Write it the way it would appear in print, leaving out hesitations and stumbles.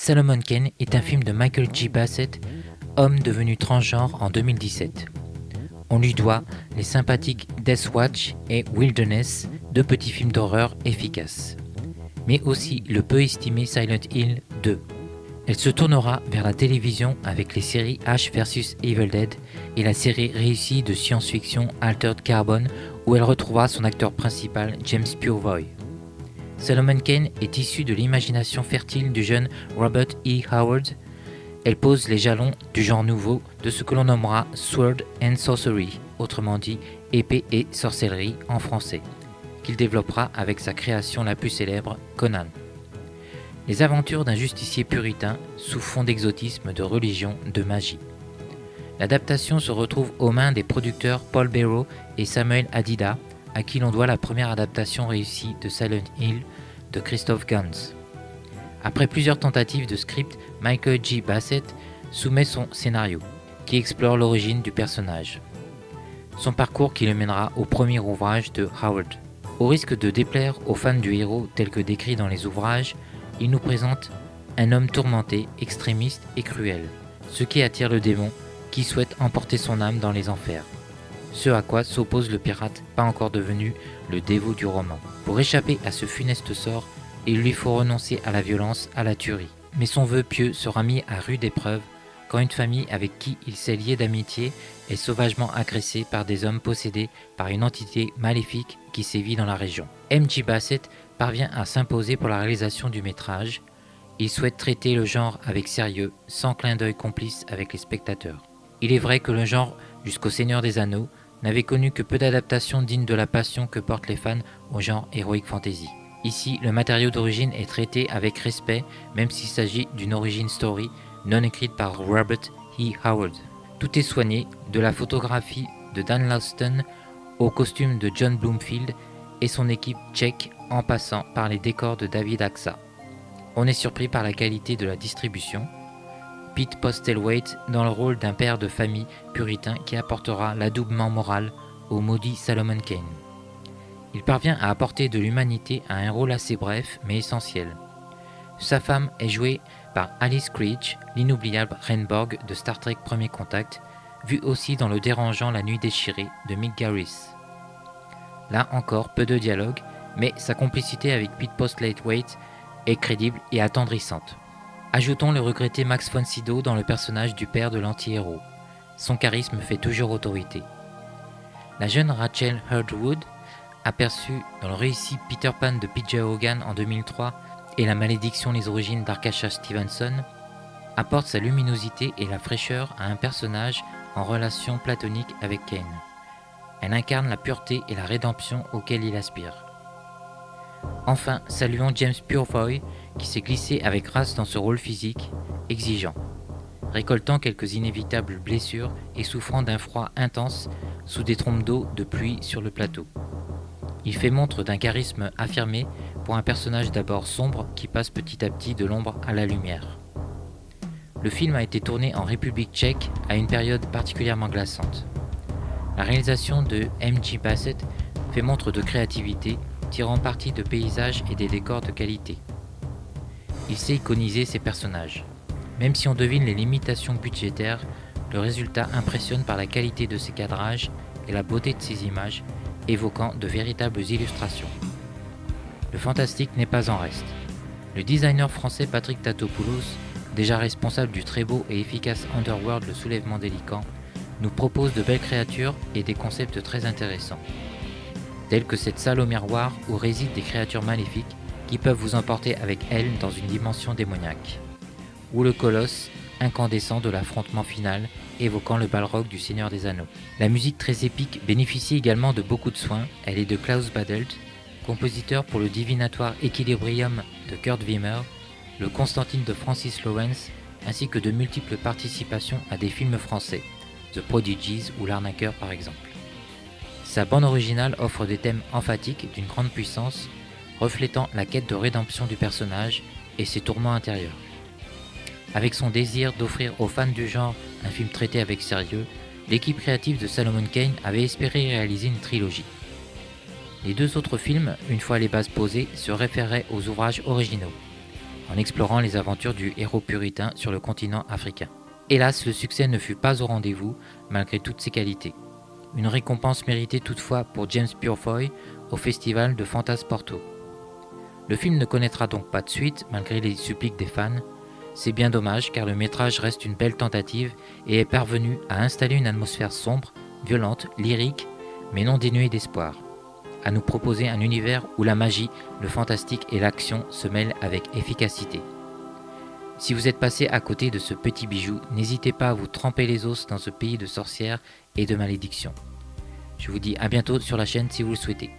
Solomon Kane est un film de Michael J. Bassett, homme devenu transgenre en 2017. On lui doit les sympathiques Death Watch et Wilderness, deux petits films d'horreur efficaces. Mais aussi le peu estimé Silent Hill 2. Elle se tournera vers la télévision avec les séries Ash vs Evil Dead et la série réussie de science-fiction Altered Carbon où elle retrouvera son acteur principal James Purefoy. Solomon Kane est issue de l'imagination fertile du jeune Robert E. Howard. Elle pose les jalons du genre nouveau de ce que l'on nommera Sword and Sorcery, autrement dit épée et sorcellerie en français, qu'il développera avec sa création la plus célèbre, Conan. Les aventures d'un justicier puritain sous fond d'exotisme, de religion, de magie. L'adaptation se retrouve aux mains des producteurs Paul Barrow et Samuel Hadida, à qui l'on doit la première adaptation réussie de Silent Hill de Christophe Gans. Après plusieurs tentatives de script, Michael J. Bassett soumet son scénario, qui explore l'origine du personnage. Son parcours qui le mènera au premier ouvrage de Howard. Au risque de déplaire aux fans du héros tel que décrit dans les ouvrages, il nous présente un homme tourmenté, extrémiste et cruel, ce qui attire le démon qui souhaite emporter son âme dans les enfers. Ce à quoi s'oppose le pirate, pas encore devenu le dévot du roman. Pour échapper à ce funeste sort, il lui faut renoncer à la violence, à la tuerie. Mais son vœu pieux sera mis à rude épreuve quand une famille avec qui il s'est lié d'amitié est sauvagement agressée par des hommes possédés par une entité maléfique qui sévit dans la région. M.J. Bassett parvient à s'imposer pour la réalisation du métrage. Il souhaite traiter le genre avec sérieux, sans clin d'œil complice avec les spectateurs. Il est vrai que le genre, jusqu'au Seigneur des Anneaux, n'avait connu que peu d'adaptations dignes de la passion que portent les fans au genre Heroic Fantasy. Ici, le matériau d'origine est traité avec respect, même s'il s'agit d'une origin story non écrite par Robert E. Howard. Tout est soigné, de la photographie de Dan Lauston au costume de John Bloomfield et son équipe tchèque en passant par les décors de David Axa. On est surpris par la qualité de la distribution. Pete Postlethwaite dans le rôle d'un père de famille puritain qui apportera l'adoubement moral au maudit Solomon Kane. Il parvient à apporter de l'humanité à un rôle assez bref mais essentiel. Sa femme est jouée par Alice Creech, l'inoubliable Renborg de Star Trek Premier Contact, vue aussi dans le dérangeant La Nuit déchirée de Mick Garris. Là encore, peu de dialogue, mais sa complicité avec Pete Postlethwaite est crédible et attendrissante. Ajoutons le regretté Max von Sydow dans le personnage du père de l'anti-héros. Son charisme fait toujours autorité. La jeune Rachel Hurd-Wood, aperçue dans le réussi Peter Pan de P.J. Hogan en 2003 et La malédiction les origines d'Arkasha Stevenson, apporte sa luminosité et la fraîcheur à un personnage en relation platonique avec Kane. Elle incarne la pureté et la rédemption auxquelles il aspire. Enfin, saluons James Purefoy, qui s'est glissé avec grâce dans ce rôle physique, exigeant, récoltant quelques inévitables blessures et souffrant d'un froid intense sous des trompes d'eau de pluie sur le plateau. Il fait montre d'un charisme affirmé pour un personnage d'abord sombre qui passe petit à petit de l'ombre à la lumière. Le film a été tourné en République tchèque à une période particulièrement glaçante. La réalisation de M.J. Bassett fait montre de créativité, tirant parti de paysages et des décors de qualité. Il sait iconiser ses personnages. Même si on devine les limitations budgétaires, le résultat impressionne par la qualité de ses cadrages et la beauté de ses images, évoquant de véritables illustrations. Le fantastique n'est pas en reste. Le designer français Patrick Tatopoulos, déjà responsable du très beau et efficace Underworld Le Soulèvement délicat, nous propose de belles créatures et des concepts très intéressants, tels que cette salle au miroir où résident des créatures maléfiques qui peuvent vous emporter avec elles dans une dimension démoniaque, ou le colosse incandescent de l'affrontement final évoquant le balrog du Seigneur des Anneaux. La musique très épique bénéficie également de beaucoup de soins, elle est de Klaus Badelt, compositeur pour le divinatoire Equilibrium de Kurt Wimmer, le Constantine de Francis Lawrence, ainsi que de multiples participations à des films français, The Prodigies ou L'Arnaqueur par exemple. Sa bande originale offre des thèmes emphatiques d'une grande puissance, reflétant la quête de rédemption du personnage et ses tourments intérieurs. Avec son désir d'offrir aux fans du genre un film traité avec sérieux, l'équipe créative de Solomon Kane avait espéré réaliser une trilogie. Les deux autres films, une fois les bases posées, se référaient aux ouvrages originaux. en explorant les aventures du héros puritain sur le continent africain. Hélas, le succès ne fut pas au rendez-vous malgré toutes ses qualités. Une récompense méritée toutefois pour James Purefoy au festival de Fantasporto. Le film ne connaîtra donc pas de suite malgré les suppliques des fans. C'est bien dommage car le métrage reste une belle tentative et est parvenu à installer une atmosphère sombre, violente, lyrique, mais non dénuée d'espoir. À nous proposer un univers où la magie, le fantastique et l'action se mêlent avec efficacité. Si vous êtes passé à côté de ce petit bijou, n'hésitez pas à vous tremper les os dans ce pays de sorcières et de malédictions. Je vous dis à bientôt sur la chaîne si vous le souhaitez.